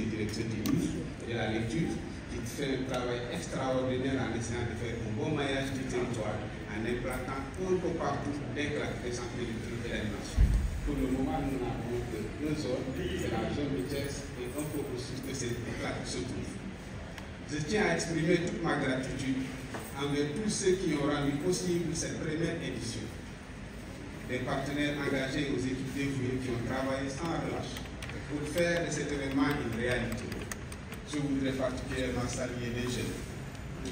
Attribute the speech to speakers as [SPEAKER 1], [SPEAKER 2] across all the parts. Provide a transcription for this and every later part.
[SPEAKER 1] et directeur du livre et de la lecture, qui fait un travail extraordinaire en essayant de faire un bon maillage du territoire, en implantant un peu partout dès que la centres de lecture et l'animation. Pour le moment, nous n'avons qu'une zone, c'est la zone de Thiès et un peu au sud de cette éclat qui se trouve. Je tiens à exprimer toute ma gratitude envers tous ceux qui ont rendu possible cette première édition. Des partenaires engagés aux équipes dévouées qui ont travaillé sans relâche pour faire de cet événement une réalité. Je voudrais particulièrement saluer les jeunes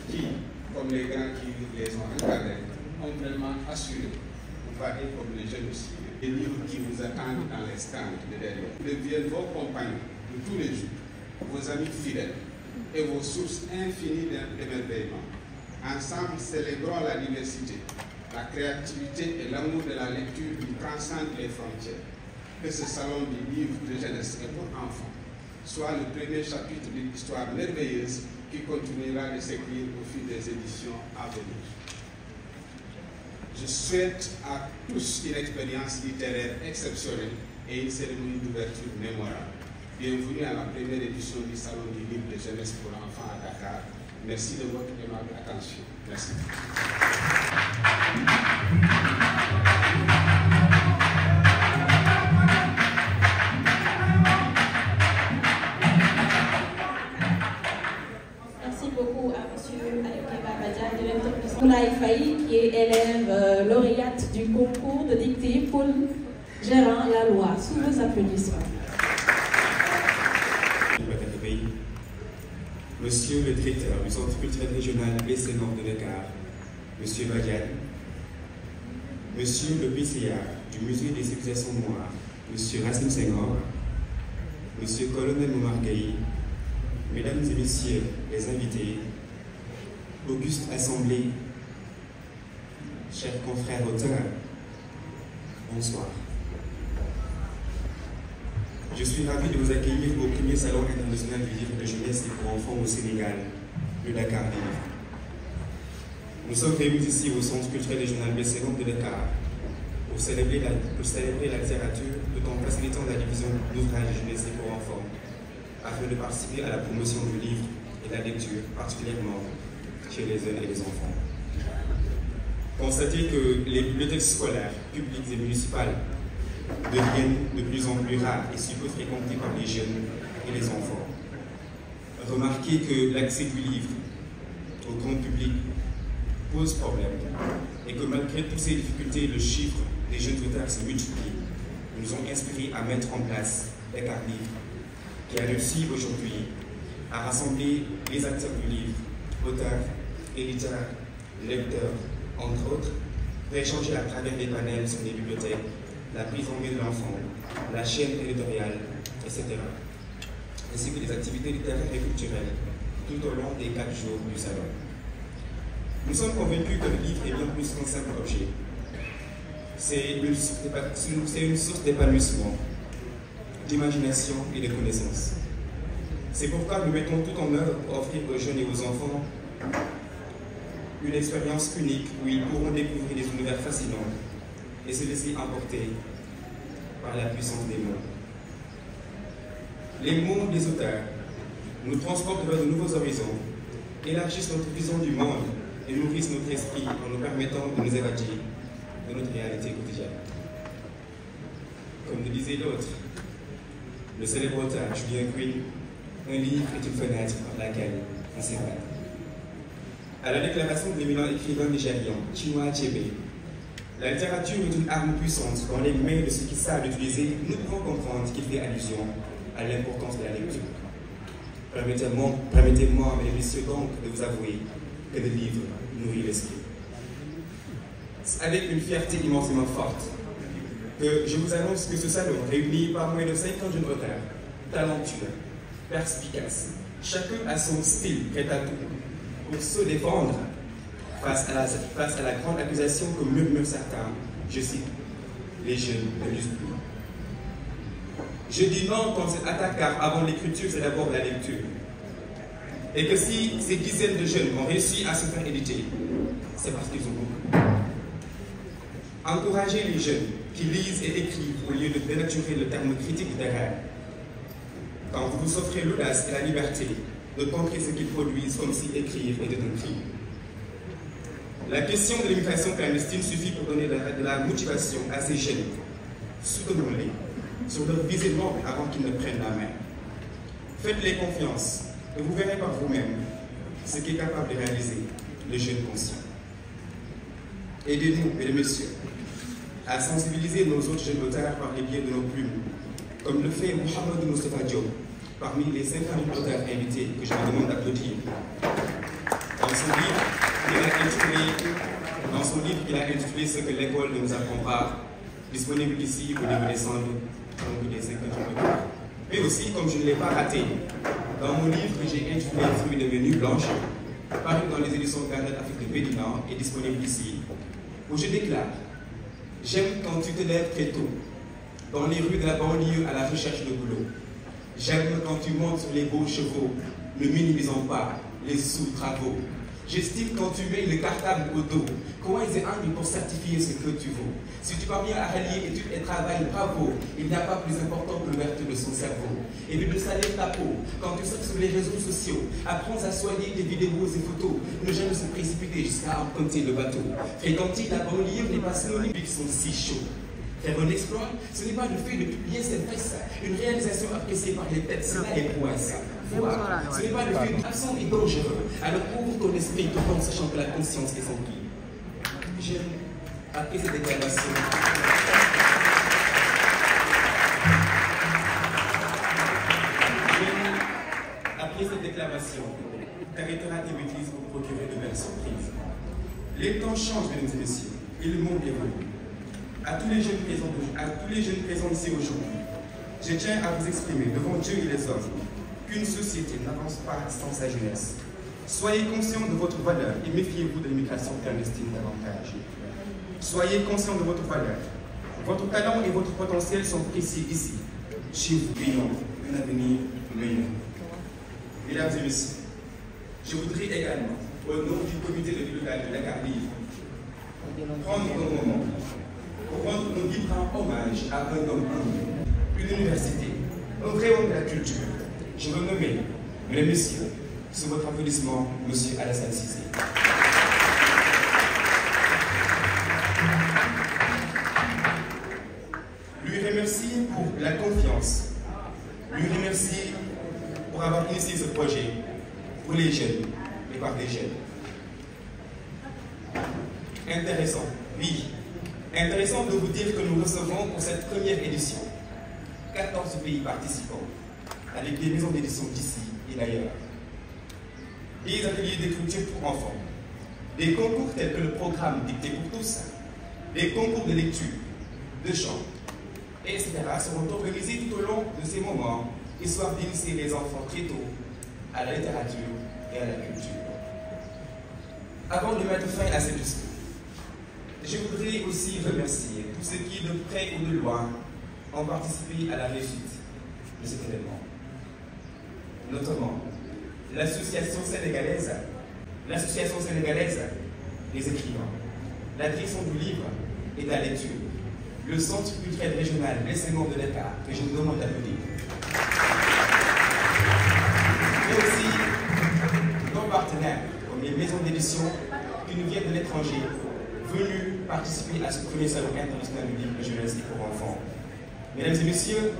[SPEAKER 1] qui, comme les grands qui les ont encadrés, ont vraiment assuré, on va dire comme les jeunes aussi, les livres qui vous attendent dans les stands de derrière. Deviennent vos compagnons de tous les jours, vos amis fidèles et vos sources infinies d'émerveillement. Ensemble, célébrons la diversité, la créativité et l'amour de la lecture qui transcendent les frontières. Que ce salon du livre de jeunesse et pour enfants soit le premier chapitre d'une histoire merveilleuse qui continuera de s'écrire au fil des éditions à venir. Je souhaite à tous une expérience littéraire exceptionnelle et une cérémonie d'ouverture mémorable. Bienvenue à la première édition du Salon du livre de jeunesse pour enfants à Dakar. Merci de votre aimable attention. Merci.
[SPEAKER 2] Moulay Faye, qui est élève lauréate du concours de dictée Paul Gérard Laloy. Sous vos applaudissements.
[SPEAKER 3] Monsieur le directeur du Centre culturel régional BC Nord de Dakar, Monsieur Badiane, Monsieur le PCA du Musée des civilisations noires, Monsieur Racine Senghor, Monsieur Colonel Momar Gueye, Mesdames et Messieurs les invités, Auguste Assemblée, chers confrères auteurs, bonsoir. Je suis ravi de vous accueillir au premier Salon international du livre de jeunesse et pour enfants au Sénégal, le Dakar Livre. Nous sommes réunis ici au Centre culturel régional BC Nord de Dakar pour célébrer la littérature tout en facilitant la diffusion d'ouvrages de jeunesse et pour enfants afin de participer à la promotion du livre et de la lecture, particulièrement chez les jeunes et les enfants. Constatez que les bibliothèques scolaires, publiques et municipales deviennent de plus en plus rares et si peu fréquentées par les jeunes et les enfants. Remarquez que l'accès du livre au grand public pose problème et que malgré toutes ces difficultés, le chiffre des jeunes auteurs se multiplie. Nous ont inspiré à mettre en place Dakar Livre, qui a réussi aujourd'hui à rassembler les acteurs du livre, auteurs, éditeurs, lecteurs, entre autres, pour échanger à travers des panels sur les bibliothèques, la prise en main de l'enfant, la chaîne territoriale, etc. Ainsi que des activités littéraires et culturelles tout au long des 4 jours du salon. Nous sommes convaincus que le livre est bien plus qu'un simple objet. C'est une source d'épanouissement, d'imagination et de connaissance. C'est pourquoi nous mettons tout en œuvre pour offrir aux jeunes et aux enfants une expérience unique où ils pourront découvrir des univers fascinants et se laisser emporter par la puissance des mots. Les mots des auteurs nous transportent vers de nouveaux horizons, élargissent notre vision du monde et nourrissent notre esprit en nous permettant de nous évader de notre réalité quotidienne. Comme le disait l'autre, le célèbre auteur Julien Quinn, un livre est une fenêtre par laquelle on s'évade. À la déclaration de l'éminent écrivain nigérian Chinua Achebe, la littérature est une arme puissante dans les mains de ceux qui savent l'utiliser. Nous pouvons comprendre qu'il fait allusion à l'importance de la lecture. Permettez-moi, mesdames et messieurs, donc, de vous avouer que le livre nourrit l'esprit. C'est avec une fierté immensément forte que je vous annonce que ce salon réunit pas moins de 50 jeunes auteurs, talentueux, perspicaces, chacun a son style prêt à tout pour se défendre face à la grande accusation que murmurent certains, je cite, les jeunes ne lisent plus. Je dis non contre cette attaque car avant l'écriture, c'est d'abord la lecture. Et que si ces dizaines de jeunes ont réussi à se faire éditer, c'est parce qu'ils ont beaucoup. Encouragez les jeunes qui lisent et écrivent au lieu de dénaturer le terme critique littéraire. quand vous vous offrez l'audace et la liberté de contrer ce qu'ils produisent comme si écrire était un crime. La question de l'immigration clandestine suffit pour donner de la motivation à ces jeunes. Soutenons-les sur leur visionnement avant qu'ils ne prennent la main. Faites-les confiance et vous verrez par vous-même ce qu'est capable de réaliser le jeune conscient. Aidez-nous, mesdames et messieurs, à sensibiliser nos autres jeunes auteurs par les biais de nos plumes, comme le fait Mohamed Moustapha Diop, parmi les 50 auteurs invités que je vous demande d'applaudir. Dans son livre, il a intitulé Ce que l'école ne nous apprend pas, disponible ici au niveau des centres, donc des 50 auteurs. Mais aussi, comme je ne l'ai pas raté, dans mon livre que j'ai intitulé Fruits de mes nuits blanches, paru dans les éditions Garnet Afrique de Bédina et disponible ici, où je déclare: j'aime quand tu te lèves très tôt, dans les rues de la banlieue à la recherche de boulot. J'aime quand tu montes sur les beaux chevaux, ne minimisant pas les sous-travaux. J'estime quand tu mets le cartable au dos, comment ils est envie pour certifier ce que tu vaux. Si tu parviens à rallier études et travail, bravo, il n'y a pas plus important que l'ouverture de son cerveau. Et puis de salir ta peau, quand tu sors sur les réseaux sociaux, apprends à soigner tes vidéos et photos, ne jamais se précipiter jusqu'à emprunter le bateau. Fréquenter la banlieue n'est pas synonyme qu'ils sont si chauds. Faire un exploit, ce n'est pas le fait de publier ses fesses, une réalisation appréciée par les têtes, cela est prouesse. Voilà. Ce n'est pas le fait d'absent et dangereux. Alors ouvre ton esprit tout en sachant que la conscience est sans qui. J'aime, après cette déclaration, t'arrêteras tes bêtises pour procurer de belles surprises. Les temps changent, mesdames et messieurs, et le monde évolue. À tous les jeunes présents ici aujourd'hui, je tiens à vous exprimer devant Dieu et les hommes qu'une société n'avance pas sans sa jeunesse. Soyez conscients de votre valeur et méfiez-vous de l'immigration clandestine davantage. Soyez conscients de votre valeur. Votre talent et votre potentiel sont précis ici. Chez vous, brillons un avenir meilleur. Mesdames et messieurs, je voudrais également, au nom du comité de pilotage de Dakar Livre, prendre un moment pour rendre un vibrant hommage à un homme humble, une université, un vrai homme de la culture. Je veux nommer, mesdames et messieurs, sous votre applaudissement, M. Alassane Cissé. Lui remercie pour la confiance, lui remercie pour avoir initié ce projet pour les jeunes et par des jeunes. Intéressant, oui. Intéressant de vous dire que nous recevons pour cette première édition 14 pays participants avec des maisons d'édition d'ici et d'ailleurs. Des ateliers d'écriture pour enfants, des concours tels que le programme Dicté pour tous, des concours de lecture, de chant, etc. seront organisés tout au long de ces moments, histoire d'initier les enfants très tôt à la littérature et à la culture. Avant de mettre fin à ce discours, je voudrais aussi remercier tous ceux qui, de près ou de loin, ont participé à la réussite de cet événement. Notamment l'association sénégalaise des écrivains, la direction du livre et de la lecture, le centre culturel régional Les Senghor de Dakar, que je vous demande d'applaudir. Mais aussi nos partenaires, comme les maisons d'édition qui nous viennent de l'étranger, venus participer à ce premier salon international du livre de jeunesse et pour enfants. Mesdames et messieurs,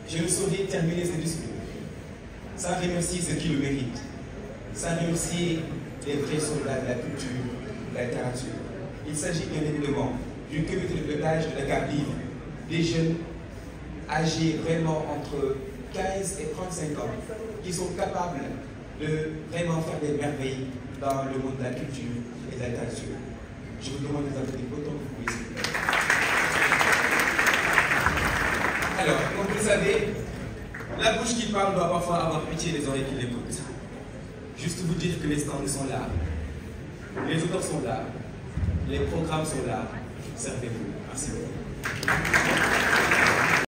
[SPEAKER 3] je ne saurais terminer ce discours sans remercier ceux qui le méritent, sans remercier les vrais soldats de la culture, de la littérature. Il s'agit bien évidemment du comité de pilotage de Dakar Livre, des jeunes âgés vraiment entre 15 et 35 ans, qui sont capables de vraiment faire des merveilles dans le monde de la culture et de la littérature. Je vous demande de applaudir autant que vous pouvez, s'il vous plaît. Alors, comme vous le savez, la bouche qui parle doit parfois avoir pitié des oreilles qui l'écoutent. Juste vous dire que les stands sont là, les auteurs sont là, les programmes sont là. Servez-vous. Merci beaucoup.